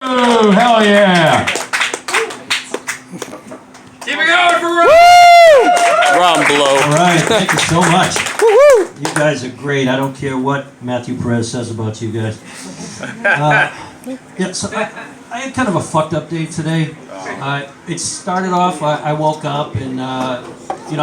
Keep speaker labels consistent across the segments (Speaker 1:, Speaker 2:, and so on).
Speaker 1: Oh, hell yeah!
Speaker 2: Keep it going for
Speaker 3: Ron Blow.
Speaker 1: All right, thank you so much. You guys are great. I don't care what Matthew Perez says about you guys. Yeah, so I had kind of a fucked up day today. It started off, I woke up and, I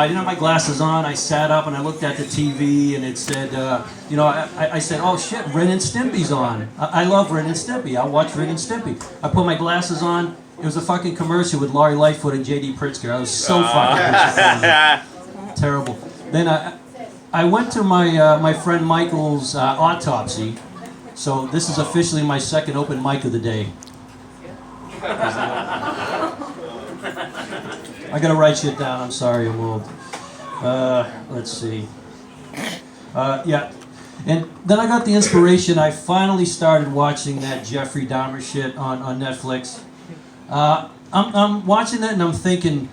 Speaker 1: didn't have my glasses on. I sat up and I looked at the TV and it said, I said, oh shit, Ren and Stimpy's on. I love Ren and Stimpy. I'll watch Ren and Stimpy. I put my glasses on. It was a fucking commercial with Laurie Lightfoot and J.D. Pritzker. I was so fucking disappointed. Terrible. Then I went to my friend Michael's autopsy. So this is officially my second open mic of the day. I gotta write shit down. I'm sorry, I'm old. Let's see. Yeah. And then I got the inspiration. I finally started watching that Jeffrey Dahmer shit on Netflix. I'm watching that and I'm thinking,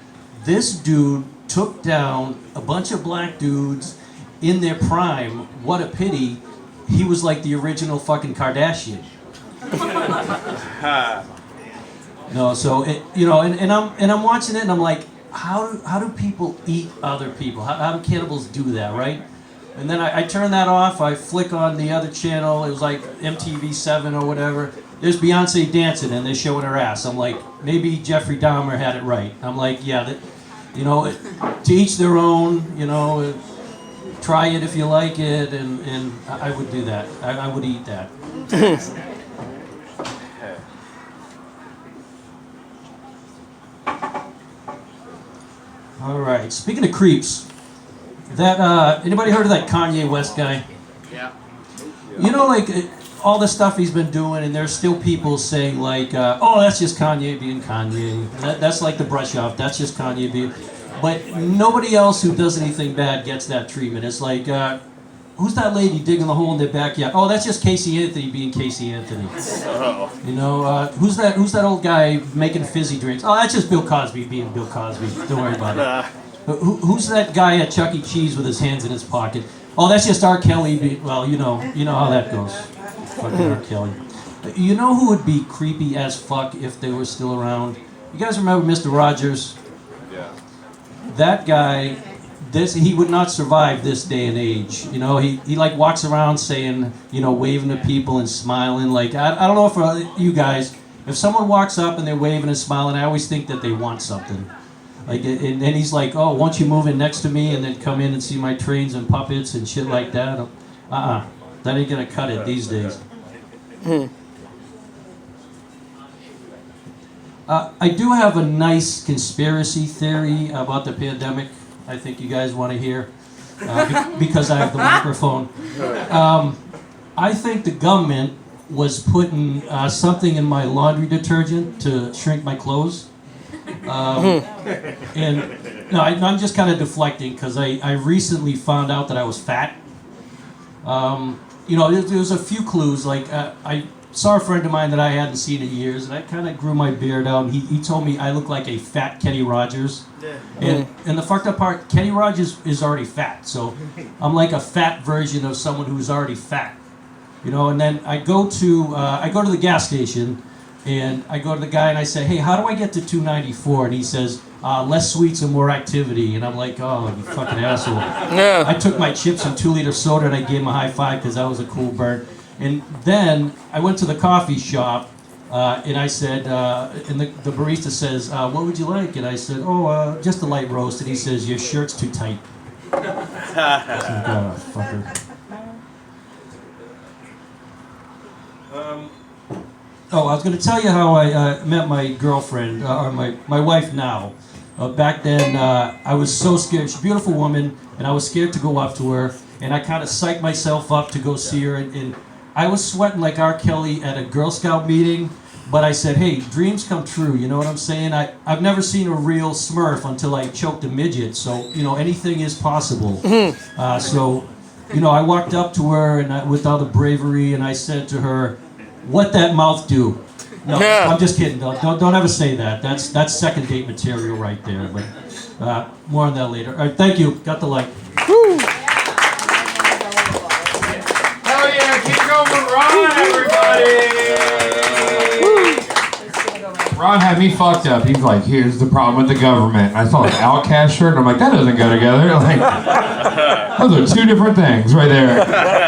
Speaker 1: this dude took down a bunch of black dudes in their prime. What a pity. He was like the original fucking Kardashian. No, so and I'm watching it and I'm like, how do people eat other people? How do cannibals do that, right? And then I turn that off. I flick on the other channel. It was like MTV7 or whatever. There's Beyonce dancing and they're showing her ass. I'm like, maybe Jeffrey Dahmer had it right. I'm like, yeah, to each their own. Try it if you like it, and I would do that. I would eat that. All right. Speaking of creeps, that anybody heard of that Kanye West guy?
Speaker 2: Yeah.
Speaker 1: All the stuff he's been doing, and there's still people saying like, "Oh, that's just Kanye being Kanye." That's like the brush off. That's just Kanye being. But nobody else who does anything bad gets that treatment. It's like, who's that lady digging the hole in their backyard? Oh, that's just Casey Anthony being Casey Anthony. Who's that old guy making fizzy drinks? Oh, that's just Bill Cosby being Bill Cosby. Don't worry about it. Who's that guy at Chuck E. Cheese with his hands in his pocket? Oh, that's just R. Kelly. Well, you know how that goes. Fucking R. Kelly. You know who would be creepy as fuck if they were still around? You guys remember Mr. Rogers?
Speaker 2: Yeah.
Speaker 1: That guy, he would not survive this day and age. He like walks around saying, waving to people and smiling. Like, I don't know for you guys, if someone walks up and they're waving and smiling, I always think that they want something. Like, and he's like, oh, won't you move in next to me and then come in and see my trains and puppets and shit like that? That ain't gonna cut it these days. I do have a nice conspiracy theory about the pandemic. I think you guys want to hear because I have the microphone. I think the government was putting something in my laundry detergent to shrink my clothes. I'm just kind of deflecting because I recently found out that I was fat. There's a few clues. Like I saw a friend of mine that I hadn't seen in years, and I kind of grew my beard out. And he told me I look like a fat Kenny Rogers. And the fucked up part, Kenny Rogers is already fat, so I'm like a fat version of someone who's already fat. And then I go to the gas station, and I go to the guy and I say, hey, how do I get to 294? And he says, less sweets and more activity. And I'm like, oh, you fucking asshole.
Speaker 3: Yeah.
Speaker 1: I took my chips and 2-liter soda and I gave him a high five because that was a cool burn. And then I went to the coffee shop and I said, and the barista says, what would you like? And I said, oh, just a light roast. And he says, your shirt's too tight. Fucker. I was going to tell you how I met my girlfriend, or my wife now. Back then, I was so scared. She's a beautiful woman, and I was scared to go up to her. And I kind of psyched myself up to go see her. And I was sweating like R. Kelly at a Girl Scout meeting. But I said, hey, dreams come true. You know what I'm saying? I've never seen a real Smurf until I choked a midget. So, anything is possible. I walked up to her and with all the bravery, and I said to her, what that mouth do? No,
Speaker 3: Yeah.
Speaker 1: I'm just kidding. Don't ever say that. That's second date material right there. But more on that later. All right, thank you. Got the light.
Speaker 2: Hell yeah, keep going, Ron, everybody! Ron had me fucked up. He's like, here's the problem with the government. And I saw his Outcast shirt, and I'm like, that doesn't go together. Like, those are two different things right there.